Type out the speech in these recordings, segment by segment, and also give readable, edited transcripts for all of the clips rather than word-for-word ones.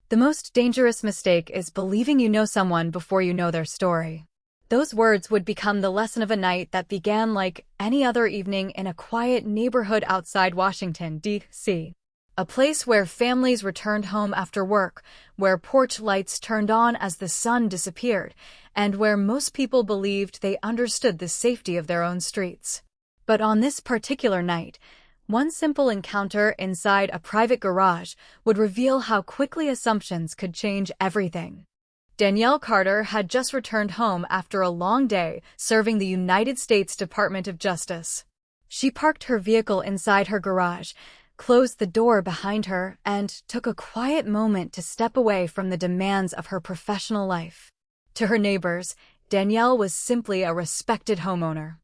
The most dangerous mistake is believing you know someone before you know their story. Those words would become the lesson of a night that began like any other evening in a quiet neighborhood outside Washington, D.C. A place where families returned home after work, where porch lights turned on as the sun disappeared, and where most people believed they understood the safety of their own streets. But on this particular night, one simple encounter inside a private garage would reveal how quickly assumptions could change everything. Danielle Carter had just returned home after a long day serving the United States Department of Justice. She parked her vehicle inside her garage, closed the door behind her, and took a quiet moment to step away from the demands of her professional life. To her neighbors, Danielle was simply a respected homeowner.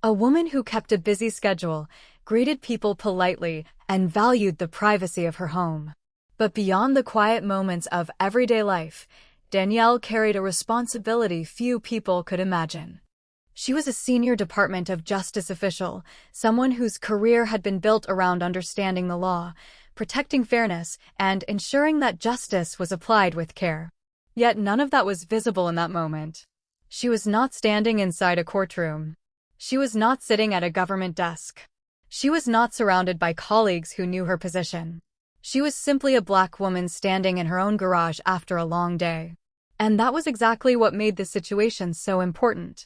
A woman who kept a busy schedule, greeted people politely, and valued the privacy of her home. But beyond the quiet moments of everyday life, Danielle carried a responsibility few people could imagine. She was a senior Department of Justice official, someone whose career had been built around understanding the law, protecting fairness, and ensuring that justice was applied with care. Yet none of that was visible in that moment. She was not standing inside a courtroom. She was not sitting at a government desk. She was not surrounded by colleagues who knew her position. She was simply a Black woman standing in her own garage after a long day. And that was exactly what made this situation so important.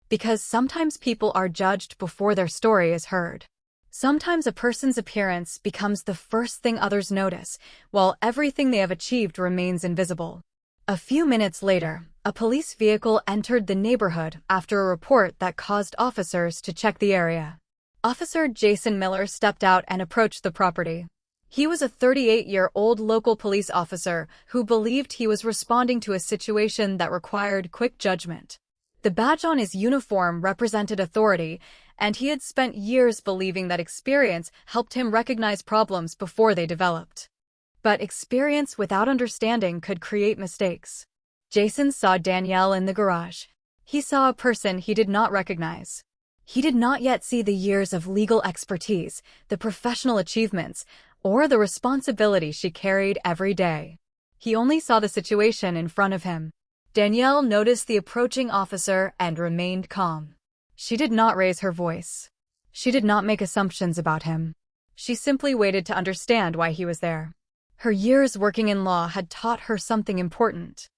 Because sometimes people are judged before their story is heard. Sometimes a person's appearance becomes the first thing others notice, while everything they have achieved remains invisible. A few minutes later, a police vehicle entered the neighborhood after a report that caused officers to check the area. Officer Jason Miller stepped out and approached the property. He was a 38-year-old local police officer who believed he was responding to a situation that required quick judgment. The badge on his uniform represented authority, and he had spent years believing that experience helped him recognize problems before they developed. But experience without understanding could create mistakes. Jason saw Danielle in the garage. He saw a person he did not recognize. He did not yet see the years of legal expertise, the professional achievements, or the responsibility she carried every day. He only saw the situation in front of him. Danielle noticed the approaching officer and remained calm. She did not raise her voice. She did not make assumptions about him. She simply waited to understand why he was there. Her years working in law had taught her something important.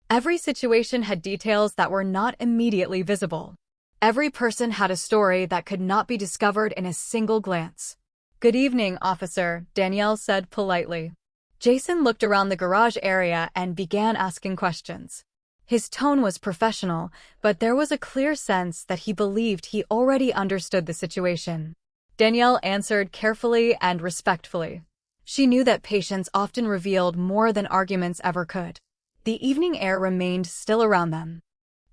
Every situation had details that were not immediately visible. Every person had a story that could not be discovered in a single glance. "Good evening, officer," Danielle said politely. Jason looked around the garage area and began asking questions. His tone was professional, but there was a clear sense that he believed he already understood the situation. Danielle answered carefully and respectfully. She knew that patience often revealed more than arguments ever could. The evening air remained still around them.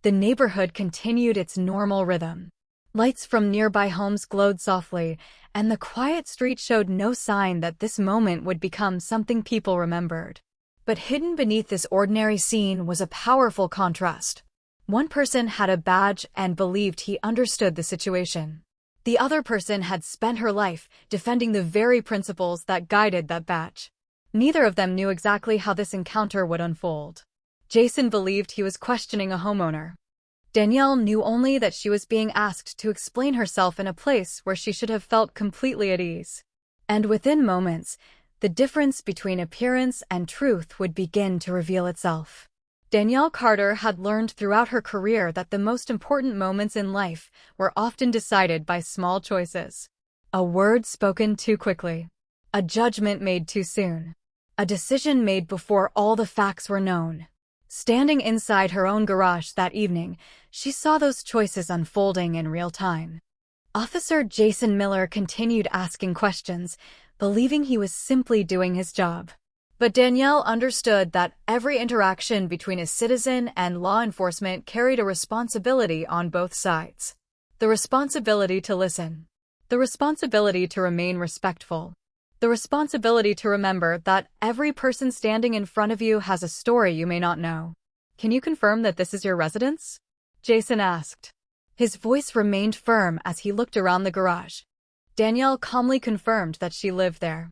The neighborhood continued its normal rhythm. Lights from nearby homes glowed softly, and the quiet street showed no sign that this moment would become something people remembered. But hidden beneath this ordinary scene was a powerful contrast. One person had a badge and believed he understood the situation. The other person had spent her life defending the very principles that guided that badge. Neither of them knew exactly how this encounter would unfold. Jason believed he was questioning a homeowner. Danielle knew only that she was being asked to explain herself in a place where she should have felt completely at ease. And within moments, the difference between appearance and truth would begin to reveal itself. Danielle Carter had learned throughout her career that the most important moments in life were often decided by small choices. A word spoken too quickly. A judgment made too soon. A decision made before all the facts were known. Standing inside her own garage that evening, she saw those choices unfolding in real time. Officer Jason Miller continued asking questions, believing he was simply doing his job. But Danielle understood that every interaction between a citizen and law enforcement carried a responsibility on both sides. The responsibility to listen. The responsibility to remain respectful. The responsibility to remember that every person standing in front of you has a story you may not know. "Can you confirm that this is your residence?" Jason asked. His voice remained firm as he looked around the garage. Danielle calmly confirmed that she lived there.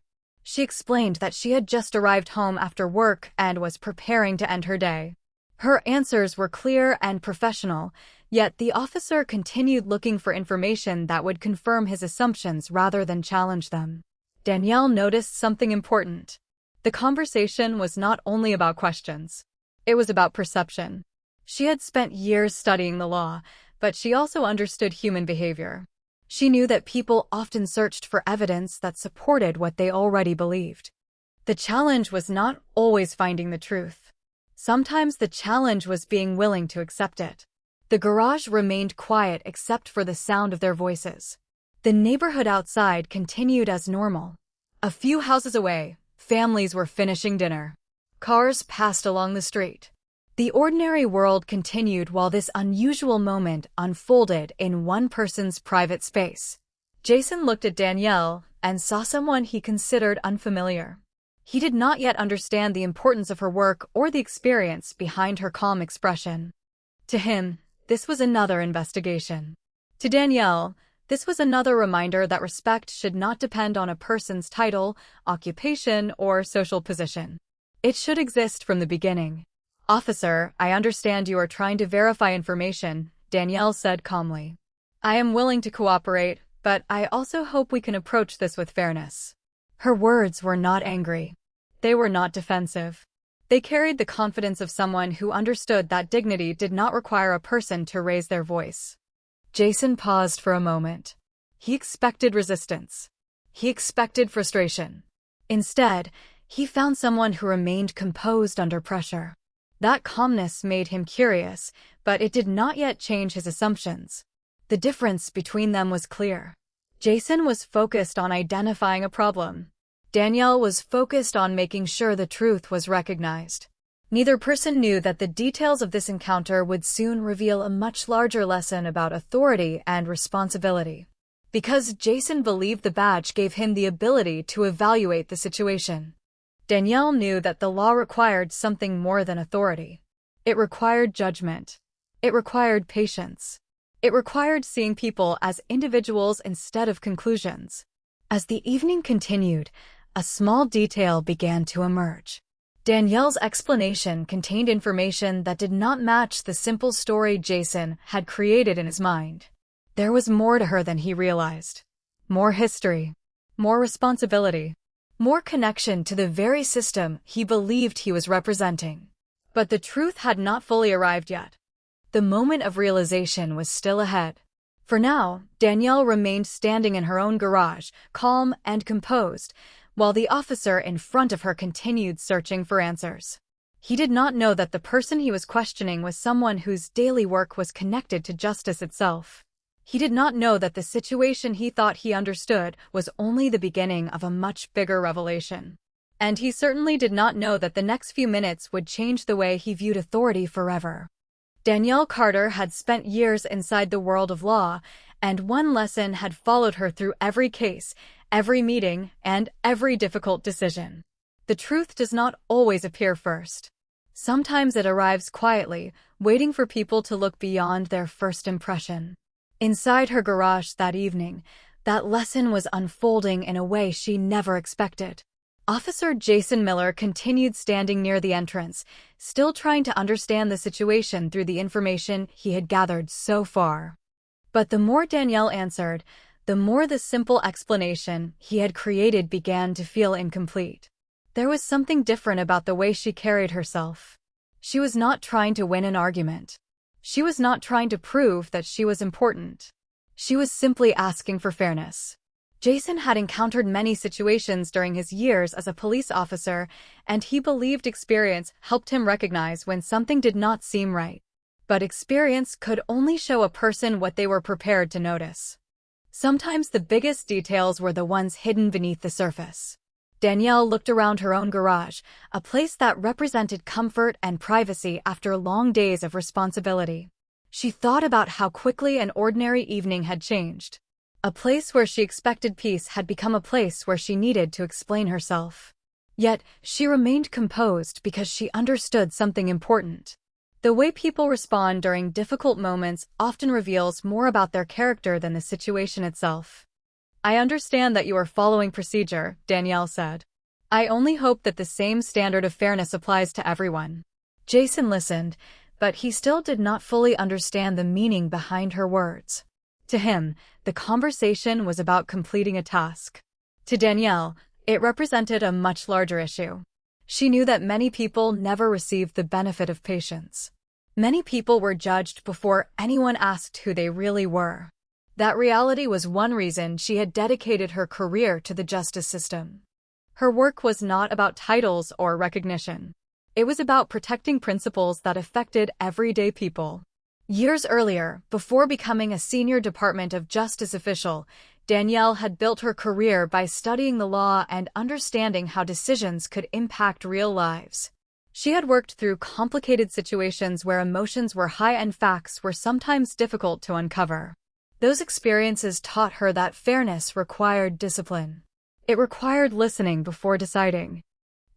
She explained that she had just arrived home after work and was preparing to end her day. Her answers were clear and professional, yet the officer continued looking for information that would confirm his assumptions rather than challenge them. Danielle noticed something important. The conversation was not only about questions. It was about perception. She had spent years studying the law, but she also understood human behavior. She knew that people often searched for evidence that supported what they already believed. The challenge was not always finding the truth. Sometimes the challenge was being willing to accept it. The garage remained quiet except for the sound of their voices. The neighborhood outside continued as normal. A few houses away, families were finishing dinner. Cars passed along the street. The ordinary world continued while this unusual moment unfolded in one person's private space. Jason looked at Danielle and saw someone he considered unfamiliar. He did not yet understand the importance of her work or the experience behind her calm expression. To him, this was another investigation. To Danielle, this was another reminder that respect should not depend on a person's title, occupation, or social position. It should exist from the beginning. "Officer, I understand you are trying to verify information," Danielle said calmly. "I am willing to cooperate, but I also hope we can approach this with fairness." Her words were not angry. They were not defensive. They carried the confidence of someone who understood that dignity did not require a person to raise their voice. Jason paused for a moment. He expected resistance. He expected frustration. Instead, he found someone who remained composed under pressure. That calmness made him curious, but it did not yet change his assumptions. The difference between them was clear. Jason was focused on identifying a problem. Danielle was focused on making sure the truth was recognized. Neither person knew that the details of this encounter would soon reveal a much larger lesson about authority and responsibility. Because Jason believed the badge gave him the ability to evaluate the situation. Danielle knew that the law required something more than authority. It required judgment. It required patience. It required seeing people as individuals instead of conclusions. As the evening continued, a small detail began to emerge. Danielle's explanation contained information that did not match the simple story Jason had created in his mind. There was more to her than he realized. More history. More responsibility. More connection to the very system he believed he was representing. But the truth had not fully arrived yet. The moment of realization was still ahead. For now, Danielle remained standing in her own garage, calm and composed, while the officer in front of her continued searching for answers. He did not know that the person he was questioning was someone whose daily work was connected to justice itself. He did not know that the situation he thought he understood was only the beginning of a much bigger revelation. And he certainly did not know that the next few minutes would change the way he viewed authority forever. Danielle Carter had spent years inside the world of law, and one lesson had followed her through every case, every meeting, and every difficult decision. The truth does not always appear first. Sometimes it arrives quietly, waiting for people to look beyond their first impression. Inside her garage that evening, that lesson was unfolding in a way she never expected. Officer Jason Miller continued standing near the entrance, still trying to understand the situation through the information he had gathered so far. But the more Danielle answered, the more the simple explanation he had created began to feel incomplete. There was something different about the way she carried herself. She was not trying to win an argument. She was not trying to prove that she was important. She was simply asking for fairness. Jason had encountered many situations during his years as a police officer, and he believed experience helped him recognize when something did not seem right. But experience could only show a person what they were prepared to notice. Sometimes the biggest details were the ones hidden beneath the surface. Danielle looked around her own garage, a place that represented comfort and privacy after long days of responsibility. She thought about how quickly an ordinary evening had changed. A place where she expected peace had become a place where she needed to explain herself. Yet, she remained composed because she understood something important. The way people respond during difficult moments often reveals more about their character than the situation itself. "I understand that you are following procedure," Danielle said. I only hope that the same standard of fairness applies to everyone. Jason listened, but he still did not fully understand the meaning behind her words. To him, the conversation was about completing a task. To Danielle, it represented a much larger issue. She knew that many people never received the benefit of patience. Many people were judged before anyone asked who they really were. That reality was one reason she had dedicated her career to the justice system. Her work was not about titles or recognition. It was about protecting principles that affected everyday people. Years earlier, before becoming a senior Department of Justice official, Danielle had built her career by studying the law and understanding how decisions could impact real lives. She had worked through complicated situations where emotions were high and facts were sometimes difficult to uncover. Those experiences taught her that fairness required discipline. It required listening before deciding.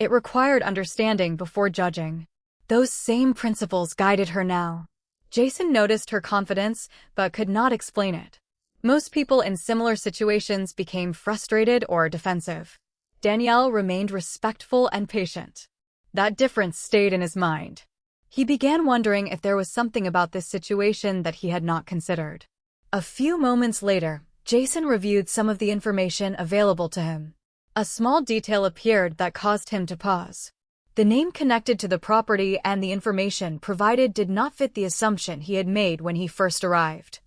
It required understanding before judging. Those same principles guided her now. Jason noticed her confidence, but could not explain it. Most people in similar situations became frustrated or defensive. Danielle remained respectful and patient. That difference stayed in his mind. He began wondering if there was something about this situation that he had not considered. A few moments later, Jason reviewed some of the information available to him. A small detail appeared that caused him to pause. The name connected to the property and the information provided did not fit the assumption he had made when he first arrived.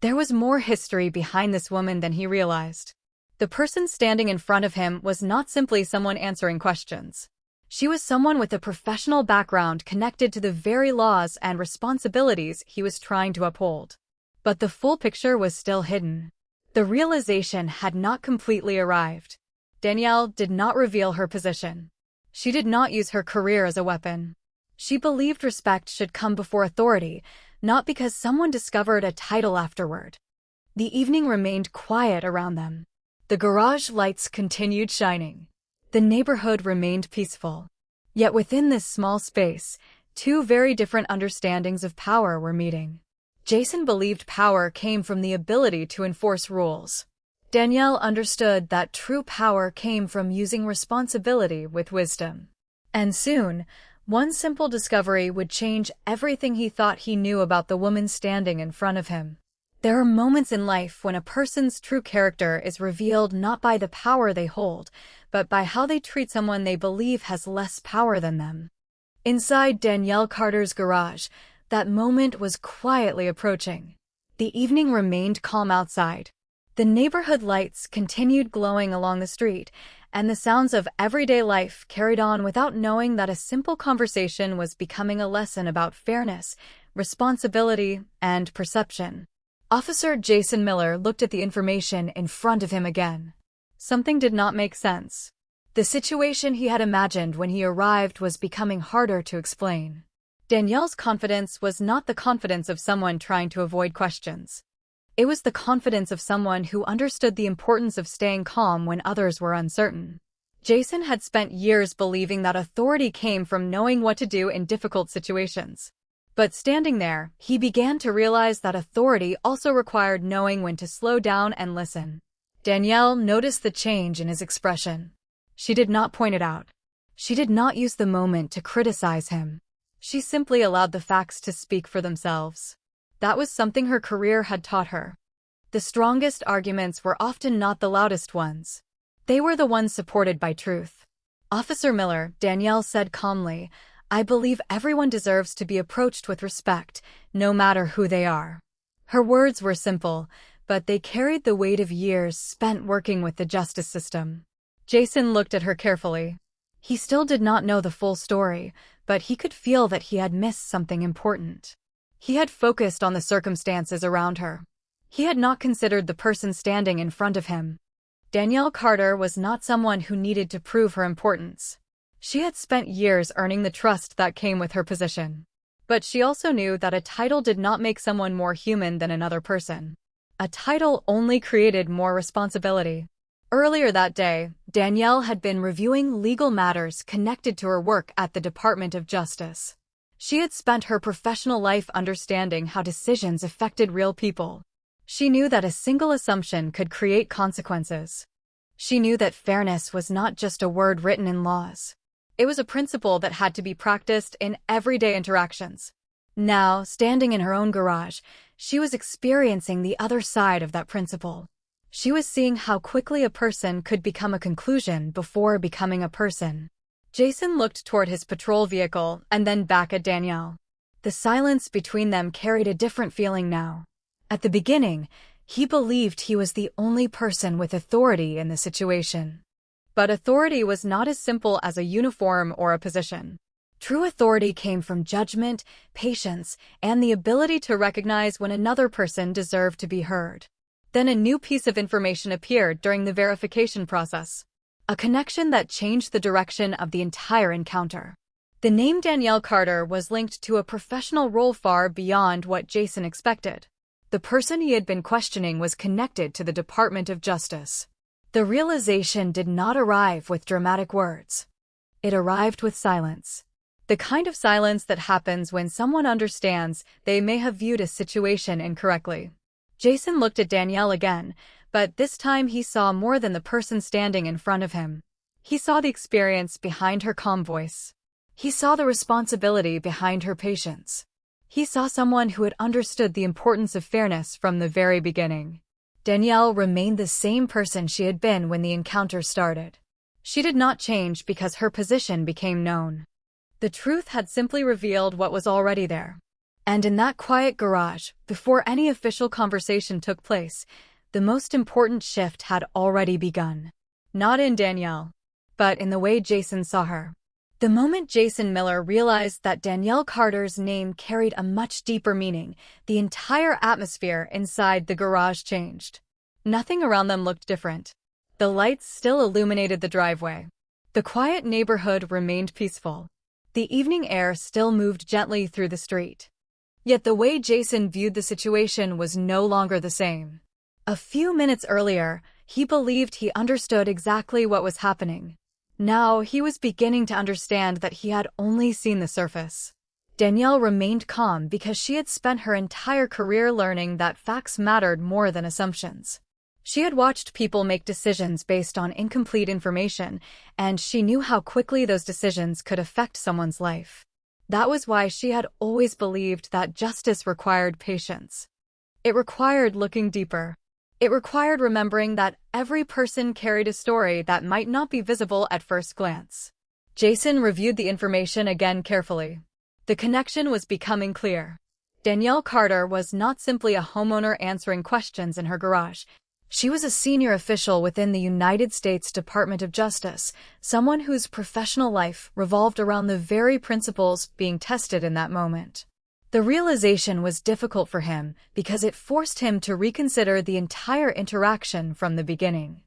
There was more history behind this woman than he realized. The person standing in front of him was not simply someone answering questions. She was someone with a professional background connected to the very laws and responsibilities he was trying to uphold. But the full picture was still hidden. The realization had not completely arrived. Danielle did not reveal her position. She did not use her career as a weapon. She believed respect should come before authority, not because someone discovered a title afterward. The evening remained quiet around them. The garage lights continued shining. The neighborhood remained peaceful. Yet within this small space, two very different understandings of power were meeting. Jason believed power came from the ability to enforce rules. Danielle understood that true power came from using responsibility with wisdom. And soon, one simple discovery would change everything he thought he knew about the woman standing in front of him. There are moments in life when a person's true character is revealed not by the power they hold, but by how they treat someone they believe has less power than them. Inside Danielle Carter's garage, that moment was quietly approaching. The evening remained calm outside. The neighborhood lights continued glowing along the street, and the sounds of everyday life carried on without knowing that a simple conversation was becoming a lesson about fairness, responsibility, and perception. Officer Jason Miller looked at the information in front of him again. Something did not make sense. The situation he had imagined when he arrived was becoming harder to explain. Danielle's confidence was not the confidence of someone trying to avoid questions. It was the confidence of someone who understood the importance of staying calm when others were uncertain. Jason had spent years believing that authority came from knowing what to do in difficult situations. But standing there, he began to realize that authority also required knowing when to slow down and listen. Danielle noticed the change in his expression. She did not point it out. She did not use the moment to criticize him. She simply allowed the facts to speak for themselves. That was something her career had taught her. The strongest arguments were often not the loudest ones. They were the ones supported by truth. Officer Miller, Danielle said calmly, I believe everyone deserves to be approached with respect, no matter who they are. Her words were simple, but they carried the weight of years spent working with the justice system. Jason looked at her carefully. He still did not know the full story, but he could feel that he had missed something important. He had focused on the circumstances around her. He had not considered the person standing in front of him. Danielle Carter was not someone who needed to prove her importance. She had spent years earning the trust that came with her position. But she also knew that a title did not make someone more human than another person. A title only created more responsibility. Earlier that day, Danielle had been reviewing legal matters connected to her work at the Department of Justice. She had spent her professional life understanding how decisions affected real people. She knew that a single assumption could create consequences. She knew that fairness was not just a word written in laws. It was a principle that had to be practiced in everyday interactions. Now, standing in her own garage, she was experiencing the other side of that principle. She was seeing how quickly a person could become a conclusion before becoming a person. Jason looked toward his patrol vehicle and then back at Danielle. The silence between them carried a different feeling now. At the beginning, he believed he was the only person with authority in the situation. But authority was not as simple as a uniform or a position. True authority came from judgment, patience, and the ability to recognize when another person deserved to be heard. Then a new piece of information appeared during the verification process. A connection that changed the direction of the entire encounter. The name Danielle Carter was linked to a professional role far beyond what Jason expected. The person he had been questioning was connected to the Department of Justice. The realization did not arrive with dramatic words. It arrived with silence. The kind of silence that happens when someone understands they may have viewed a situation incorrectly. Jason looked at Danielle again, but this time he saw more than the person standing in front of him. He saw the experience behind her calm voice. He saw the responsibility behind her patience. He saw someone who had understood the importance of fairness from the very beginning. Danielle remained the same person she had been when the encounter started. She did not change because her position became known. The truth had simply revealed what was already there. And in that quiet garage, before any official conversation took place, the most important shift had already begun. Not in Danielle, but in the way Jason saw her. The moment Jason Miller realized that Danielle Carter's name carried a much deeper meaning, the entire atmosphere inside the garage changed. Nothing around them looked different. The lights still illuminated the driveway. The quiet neighborhood remained peaceful. The evening air still moved gently through the street. Yet the way Jason viewed the situation was no longer the same. A few minutes earlier, he believed he understood exactly what was happening. Now, he was beginning to understand that he had only seen the surface. Danielle remained calm because she had spent her entire career learning that facts mattered more than assumptions. She had watched people make decisions based on incomplete information, and she knew how quickly those decisions could affect someone's life. That was why she had always believed that justice required patience. It required looking deeper. It required remembering that every person carried a story that might not be visible at first glance. Jason reviewed the information again carefully. The connection was becoming clear. Danielle Carter was not simply a homeowner answering questions in her garage. She was a senior official within the United States Department of Justice, someone whose professional life revolved around the very principles being tested in that moment. The realization was difficult for him because it forced him to reconsider the entire interaction from the beginning.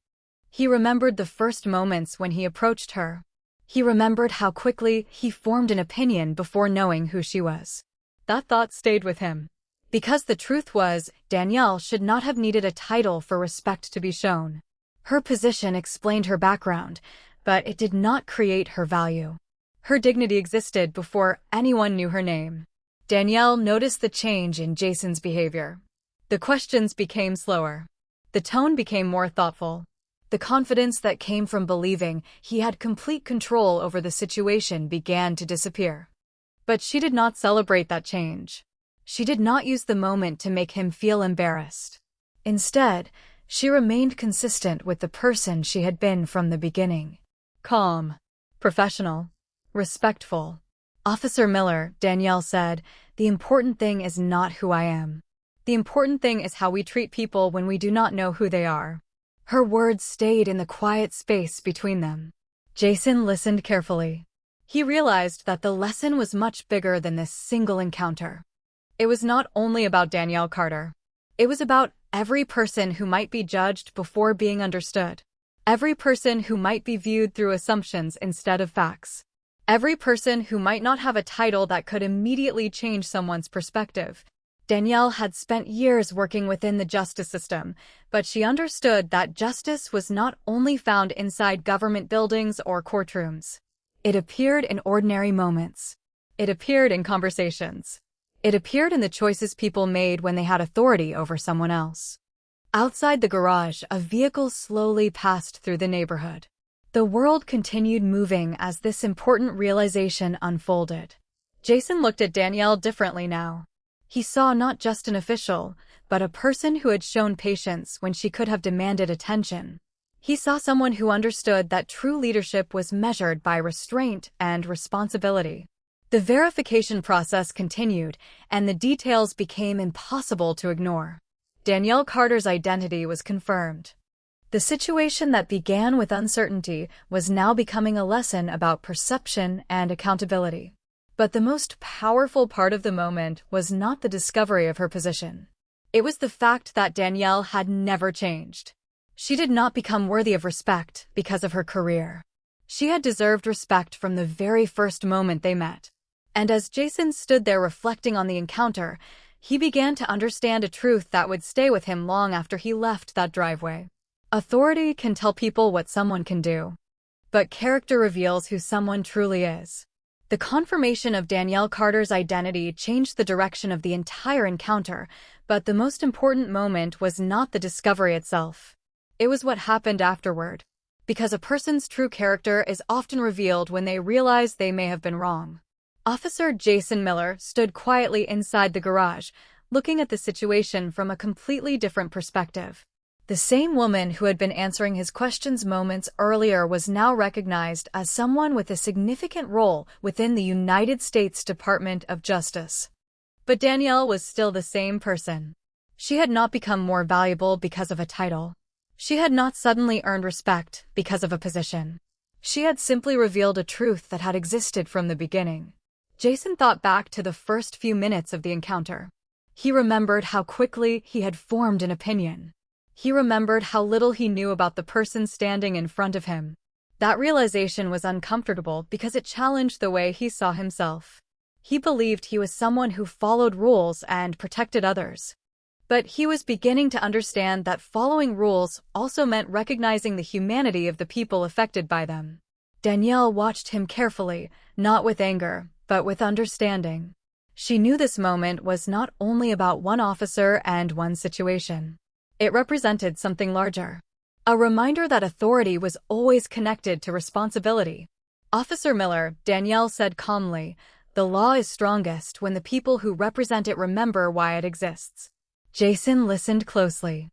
He remembered the first moments when he approached her. He remembered how quickly he formed an opinion before knowing who she was. That thought stayed with him. Because the truth was, Danielle should not have needed a title for respect to be shown. Her position explained her background, but it did not create her value. Her dignity existed before anyone knew her name. Danielle noticed the change in Jason's behavior. The questions became slower. The tone became more thoughtful. The confidence that came from believing he had complete control over the situation began to disappear. But she did not celebrate that change. She did not use the moment to make him feel embarrassed. Instead, she remained consistent with the person she had been from the beginning. Calm, professional, respectful. Officer Miller, Danielle said, "The important thing is not who I am. The important thing is how we treat people when we do not know who they are." Her words stayed in the quiet space between them. Jason listened carefully. He realized that the lesson was much bigger than this single encounter. It was not only about Danielle Carter. It was about every person who might be judged before being understood. Every person who might be viewed through assumptions instead of facts. Every person who might not have a title that could immediately change someone's perspective. Danielle had spent years working within the justice system, but she understood that justice was not only found inside government buildings or courtrooms. It appeared in ordinary moments. It appeared in conversations. It appeared in the choices people made when they had authority over someone else. Outside the garage, a vehicle slowly passed through the neighborhood. The world continued moving as this important realization unfolded. Jason looked at Danielle differently now. He saw not just an official, but a person who had shown patience when she could have demanded attention. He saw someone who understood that true leadership was measured by restraint and responsibility. The verification process continued, and the details became impossible to ignore. Danielle Carter's identity was confirmed. The situation that began with uncertainty was now becoming a lesson about perception and accountability. But the most powerful part of the moment was not the discovery of her position. It was the fact that Danielle had never changed. She did not become worthy of respect because of her career. She had deserved respect from the very first moment they met. And as Jason stood there reflecting on the encounter, he began to understand a truth that would stay with him long after he left that driveway. Authority can tell people what someone can do, but character reveals who someone truly is. The confirmation of Danielle Carter's identity changed the direction of the entire encounter, but the most important moment was not the discovery itself. It was what happened afterward, because a person's true character is often revealed when they realize they may have been wrong. Officer Jason Miller stood quietly inside the garage, looking at the situation from a completely different perspective. The same woman who had been answering his questions moments earlier was now recognized as someone with a significant role within the United States Department of Justice. But Danielle was still the same person. She had not become more valuable because of a title. She had not suddenly earned respect because of a position. She had simply revealed a truth that had existed from the beginning. Jason thought back to the first few minutes of the encounter. He remembered how quickly he had formed an opinion. He remembered how little he knew about the person standing in front of him. That realization was uncomfortable because it challenged the way he saw himself. He believed he was someone who followed rules and protected others. But he was beginning to understand that following rules also meant recognizing the humanity of the people affected by them. Danielle watched him carefully, not with anger, but with understanding. She knew this moment was not only about one officer and one situation. It represented something larger. A reminder that authority was always connected to responsibility. Officer Miller, Danielle said calmly, "The law is strongest when the people who represent it remember why it exists." Jason listened closely.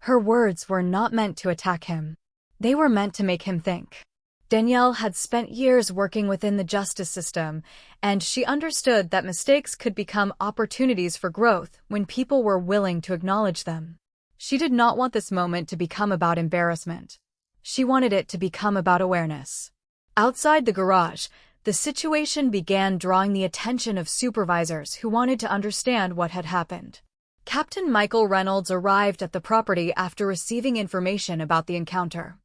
Her words were not meant to attack him. They were meant to make him think. Danielle had spent years working within the justice system, and she understood that mistakes could become opportunities for growth when people were willing to acknowledge them. She did not want this moment to become about embarrassment. She wanted it to become about awareness. Outside the garage, the situation began drawing the attention of supervisors who wanted to understand what had happened. Captain Michael Reynolds arrived at the property after receiving information about the encounter.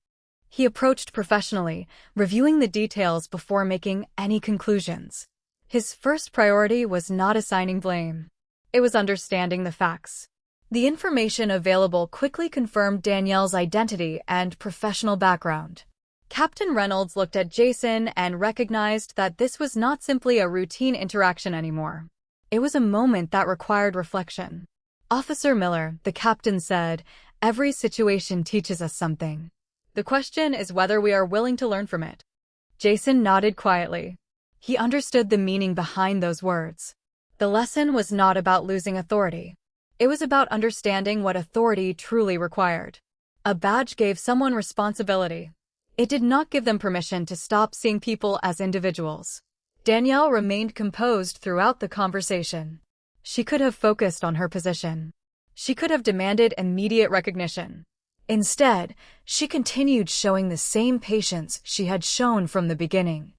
He approached professionally, reviewing the details before making any conclusions. His first priority was not assigning blame. It was understanding the facts. The information available quickly confirmed Danielle's identity and professional background. Captain Reynolds looked at Jason and recognized that this was not simply a routine interaction anymore. It was a moment that required reflection. "Officer Miller," the captain said, "every situation teaches us something. The question is whether we are willing to learn from it." Jason nodded quietly. He understood the meaning behind those words. The lesson was not about losing authority. It was about understanding what authority truly required. A badge gave someone responsibility. It did not give them permission to stop seeing people as individuals. Danielle remained composed throughout the conversation. She could have focused on her position. She could have demanded immediate recognition. Instead, she continued showing the same patience she had shown from the beginning.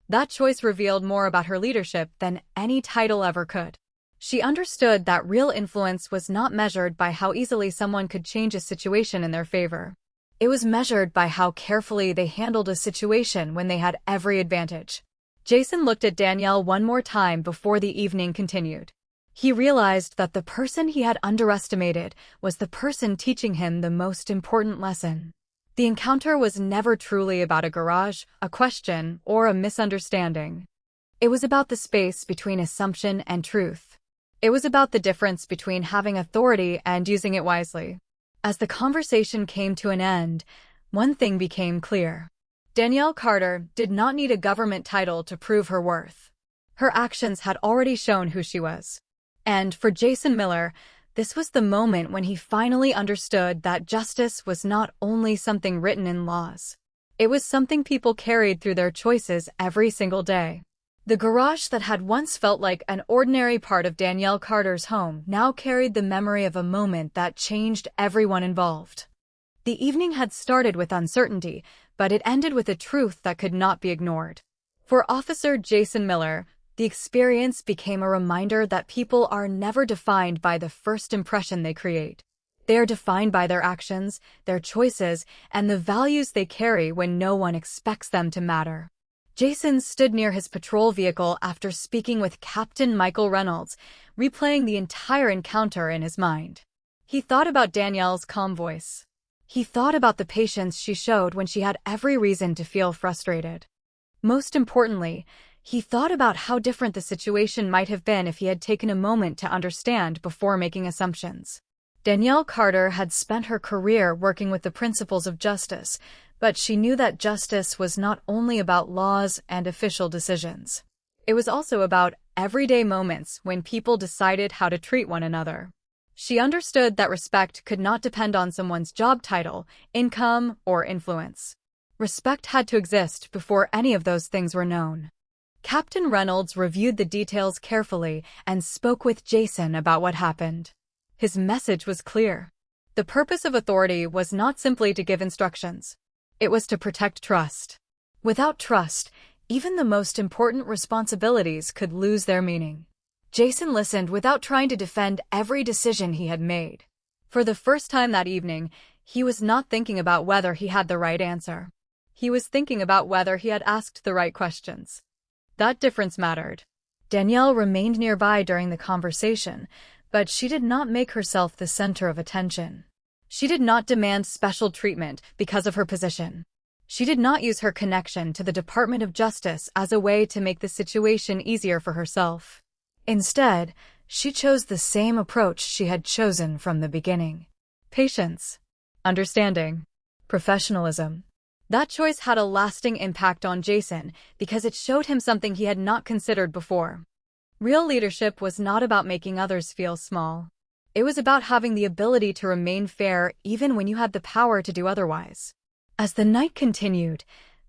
That choice revealed more about her leadership than any title ever could. She understood that real influence was not measured by how easily someone could change a situation in their favor. It was measured by how carefully they handled a situation when they had every advantage. Jason looked at Danielle one more time before the evening continued. He realized that the person he had underestimated was the person teaching him the most important lesson. The encounter was never truly about a garage, a question, or a misunderstanding. It was about the space between assumption and truth. It was about the difference between having authority and using it wisely. As the conversation came to an end, one thing became clear. Danielle Carter did not need a government title to prove her worth. Her actions had already shown who she was. And for Jason Miller, this was the moment when he finally understood that justice was not only something written in laws. It was something people carried through their choices every single day. The garage that had once felt like an ordinary part of Danielle Carter's home now carried the memory of a moment that changed everyone involved. The evening had started with uncertainty, but it ended with a truth that could not be ignored. For Officer Jason Miller, the experience became a reminder that people are never defined by the first impression they create. They are defined by their actions, their choices, and the values they carry when no one expects them to matter. Jason stood near his patrol vehicle after speaking with Captain Michael Reynolds, replaying the entire encounter in his mind. He thought about Danielle's calm voice. He thought about the patience she showed when she had every reason to feel frustrated. Most importantly, he thought about how different the situation might have been if he had taken a moment to understand before making assumptions. Danielle Carter had spent her career working with the principles of justice, but she knew that justice was not only about laws and official decisions. It was also about everyday moments when people decided how to treat one another. She understood that respect could not depend on someone's job title, income, or influence. Respect had to exist before any of those things were known. Captain Reynolds reviewed the details carefully and spoke with Jason about what happened. His message was clear. The purpose of authority was not simply to give instructions. It was to protect trust. Without trust, even the most important responsibilities could lose their meaning. Jason listened without trying to defend every decision he had made. For the first time that evening, he was not thinking about whether he had the right answer. He was thinking about whether he had asked the right questions. That difference mattered. Danielle remained nearby during the conversation, but she did not make herself the center of attention. She did not demand special treatment because of her position. She did not use her connection to the Department of Justice as a way to make the situation easier for herself. Instead, she chose the same approach she had chosen from the beginning. Patience, understanding, professionalism. That choice had a lasting impact on Jason because it showed him something he had not considered before. Real leadership was not about making others feel small. It was about having the ability to remain fair even when you had the power to do otherwise. As the night continued,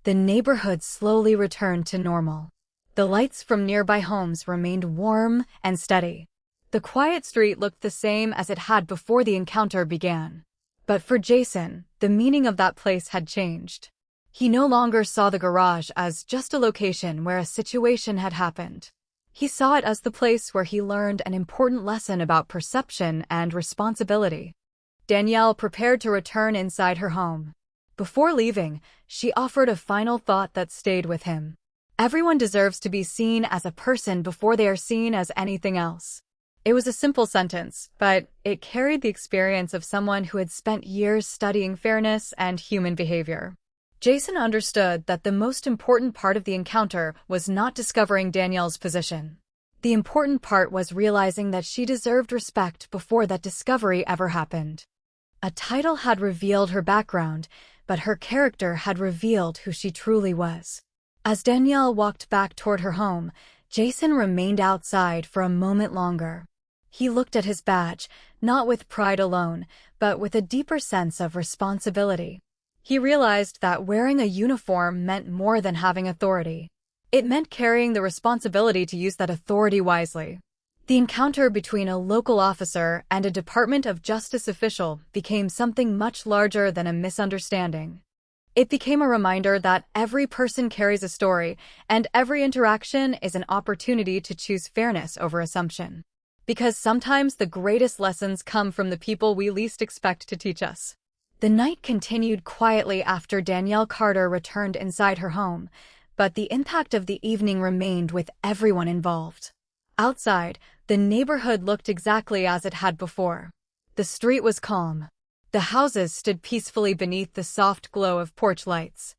the neighborhood slowly returned to normal. The lights from nearby homes remained warm and steady. The quiet street looked the same as it had before the encounter began. But for Jason, the meaning of that place had changed. He no longer saw the garage as just a location where a situation had happened. He saw it as the place where he learned an important lesson about perception and responsibility. Danielle prepared to return inside her home. Before leaving, she offered a final thought that stayed with him. Everyone deserves to be seen as a person before they are seen as anything else. It was a simple sentence, but it carried the experience of someone who had spent years studying fairness and human behavior. Jason understood that the most important part of the encounter was not discovering Danielle's position. The important part was realizing that she deserved respect before that discovery ever happened. A title had revealed her background, but her character had revealed who she truly was. As Danielle walked back toward her home, Jason remained outside for a moment longer. He looked at his badge, not with pride alone, but with a deeper sense of responsibility. He realized that wearing a uniform meant more than having authority. It meant carrying the responsibility to use that authority wisely. The encounter between a local officer and a Department of Justice official became something much larger than a misunderstanding. It became a reminder that every person carries a story, and every interaction is an opportunity to choose fairness over assumption. Because sometimes the greatest lessons come from the people we least expect to teach us. The night continued quietly after Danielle Carter returned inside her home, but the impact of the evening remained with everyone involved. Outside, the neighborhood looked exactly as it had before. The street was calm. The houses stood peacefully beneath the soft glow of porch lights.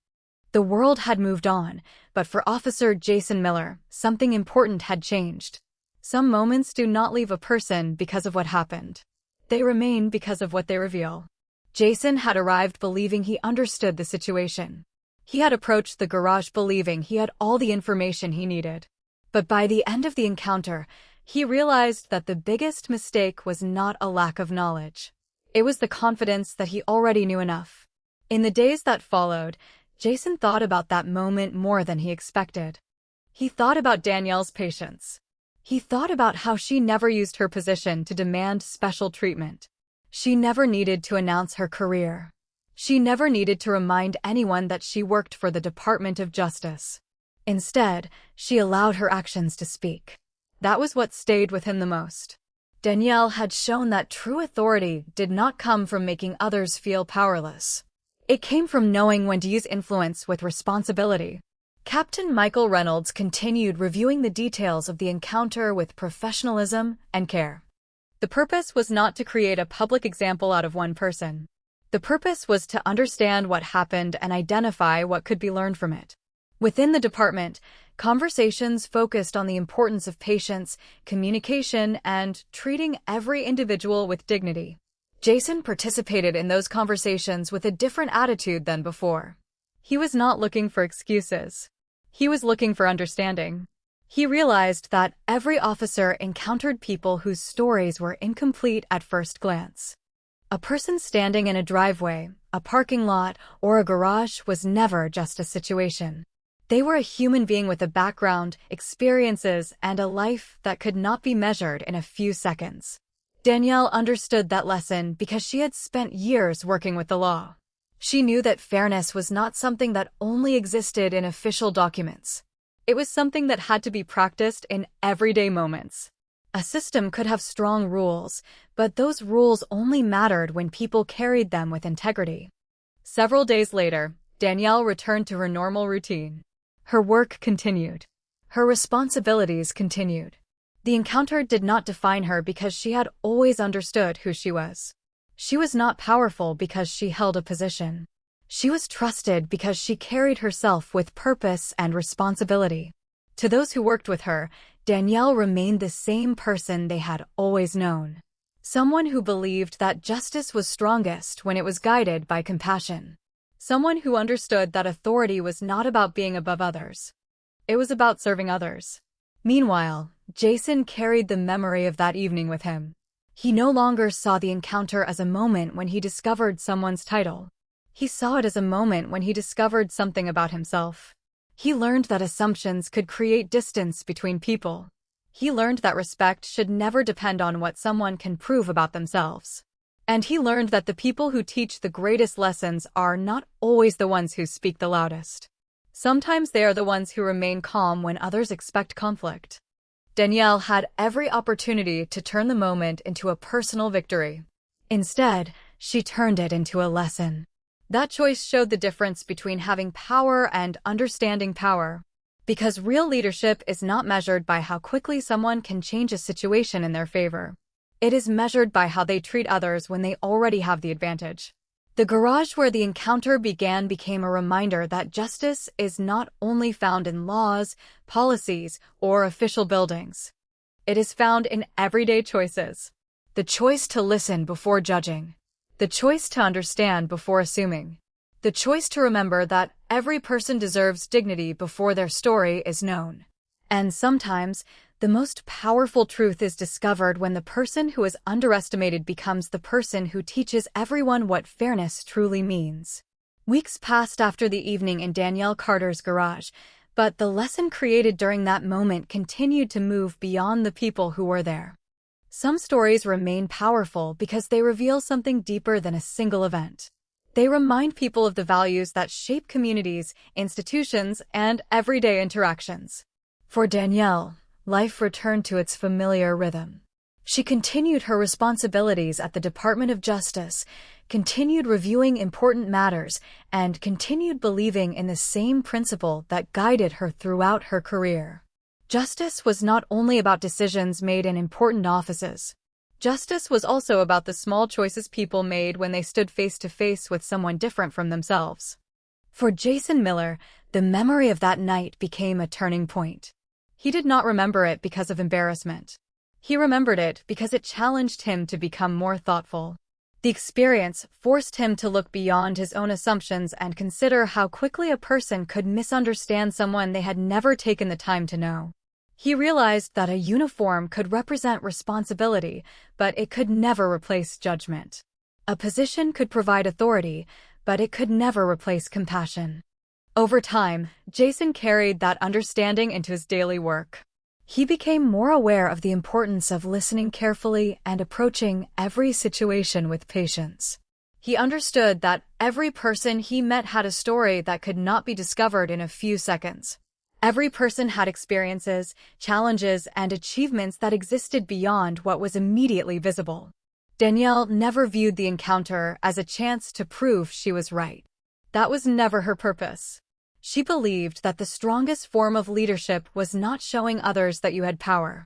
The world had moved on, but for Officer Jason Miller, something important had changed. Some moments do not leave a person because of what happened. They remain because of what they reveal. Jason had arrived believing he understood the situation. He had approached the garage believing he had all the information he needed. But by the end of the encounter, he realized that the biggest mistake was not a lack of knowledge. It was the confidence that he already knew enough. In the days that followed, Jason thought about that moment more than he expected. He thought about Danielle's patience. He thought about how she never used her position to demand special treatment. She never needed to announce her career. She never needed to remind anyone that she worked for the Department of Justice. Instead, she allowed her actions to speak. That was what stayed with him the most. Danielle had shown that true authority did not come from making others feel powerless. It came from knowing when to use influence with responsibility. Captain Michael Reynolds continued reviewing the details of the encounter with professionalism and care. The purpose was not to create a public example out of one person. The purpose was to understand what happened and identify what could be learned from it. Within the department, conversations focused on the importance of patience, communication, and treating every individual with dignity. Jason participated in those conversations with a different attitude than before. He was not looking for excuses. He was looking for understanding. He realized that every officer encountered people whose stories were incomplete at first glance. A person standing in a driveway, a parking lot, or a garage was never just a situation. They were a human being with a background, experiences, and a life that could not be measured in a few seconds. Danielle understood that lesson because she had spent years working with the law. She knew that fairness was not something that only existed in official documents. It was something that had to be practiced in everyday moments. A system could have strong rules, but those rules only mattered when people carried them with integrity. Several days later, Danielle returned to her normal routine. Her work continued. Her responsibilities continued. The encounter did not define her because she had always understood who she was. She was not powerful because she held a position. She was trusted because she carried herself with purpose and responsibility. To those who worked with her, Danielle remained the same person they had always known. Someone who believed that justice was strongest when it was guided by compassion. Someone who understood that authority was not about being above others. It was about serving others. Meanwhile, Jason carried the memory of that evening with him. He no longer saw the encounter as a moment when he discovered someone's title. He saw it as a moment when he discovered something about himself. He learned that assumptions could create distance between people. He learned that respect should never depend on what someone can prove about themselves. And he learned that the people who teach the greatest lessons are not always the ones who speak the loudest. Sometimes they are the ones who remain calm when others expect conflict. Danielle had every opportunity to turn the moment into a personal victory. Instead, she turned it into a lesson. That choice showed the difference between having power and understanding power. Because real leadership is not measured by how quickly someone can change a situation in their favor. It is measured by how they treat others when they already have the advantage. The garage where the encounter began became a reminder that justice is not only found in laws, policies, or official buildings. It is found in everyday choices. The choice to listen before judging. The choice to understand before assuming. The choice to remember that every person deserves dignity before their story is known. And sometimes, the most powerful truth is discovered when the person who is underestimated becomes the person who teaches everyone what fairness truly means. Weeks passed after the evening in Danielle Carter's garage, but the lesson created during that moment continued to move beyond the people who were there. Some stories remain powerful because they reveal something deeper than a single event. They remind people of the values that shape communities, institutions, and everyday interactions. For Danielle, life returned to its familiar rhythm. She continued her responsibilities at the Department of Justice, continued reviewing important matters, and continued believing in the same principle that guided her throughout her career. Justice was not only about decisions made in important offices. Justice was also about the small choices people made when they stood face to face with someone different from themselves. For Jason Miller, the memory of that night became a turning point. He did not remember it because of embarrassment. He remembered it because it challenged him to become more thoughtful. The experience forced him to look beyond his own assumptions and consider how quickly a person could misunderstand someone they had never taken the time to know. He realized that a uniform could represent responsibility, but it could never replace judgment. A position could provide authority, but it could never replace compassion. Over time, Jason carried that understanding into his daily work. He became more aware of the importance of listening carefully and approaching every situation with patience. He understood that every person he met had a story that could not be discovered in a few seconds. Every person had experiences, challenges, and achievements that existed beyond what was immediately visible. Danielle never viewed the encounter as a chance to prove she was right. That was never her purpose. She believed that the strongest form of leadership was not showing others that you had power.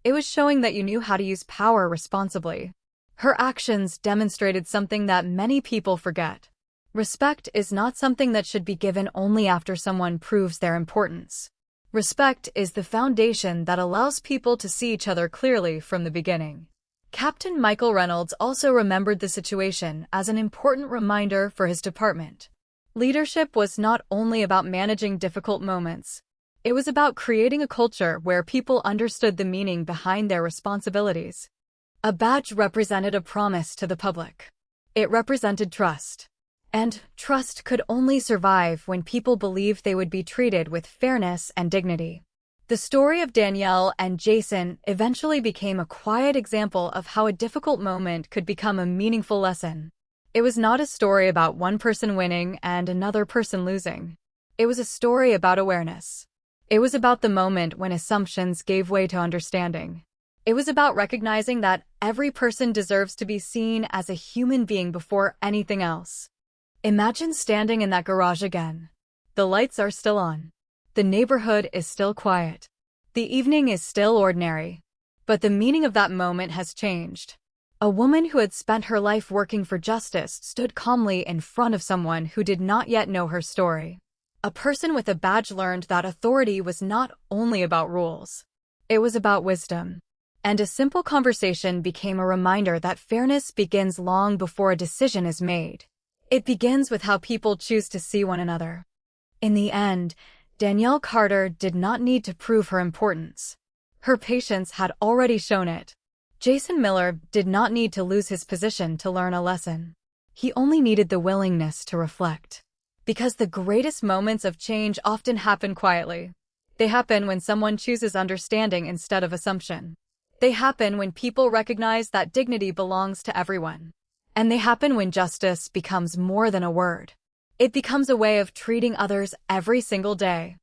It was showing that you knew how to use power responsibly. Her actions demonstrated something that many people forget. Respect is not something that should be given only after someone proves their importance. Respect is the foundation that allows people to see each other clearly from the beginning. Captain Michael Reynolds also remembered the situation as an important reminder for his department. Leadership was not only about managing difficult moments. It was about creating a culture where people understood the meaning behind their responsibilities. A badge represented a promise to the public. It represented trust. And trust could only survive when people believed they would be treated with fairness and dignity. The story of Danielle and Jason eventually became a quiet example of how a difficult moment could become a meaningful lesson. It was not a story about one person winning and another person losing. It was a story about awareness. It was about the moment when assumptions gave way to understanding. It was about recognizing that every person deserves to be seen as a human being before anything else. Imagine standing in that garage again. The lights are still on. The neighborhood is still quiet. The evening is still ordinary. But the meaning of that moment has changed. A woman who had spent her life working for justice stood calmly in front of someone who did not yet know her story. A person with a badge learned that authority was not only about rules. It was about wisdom. And a simple conversation became a reminder that fairness begins long before a decision is made. It begins with how people choose to see one another. In the end, Danielle Carter did not need to prove her importance. Her patience had already shown it. Jason Miller did not need to lose his position to learn a lesson. He only needed the willingness to reflect. Because the greatest moments of change often happen quietly. They happen when someone chooses understanding instead of assumption. They happen when people recognize that dignity belongs to everyone. And they happen when justice becomes more than a word. It becomes a way of treating others every single day.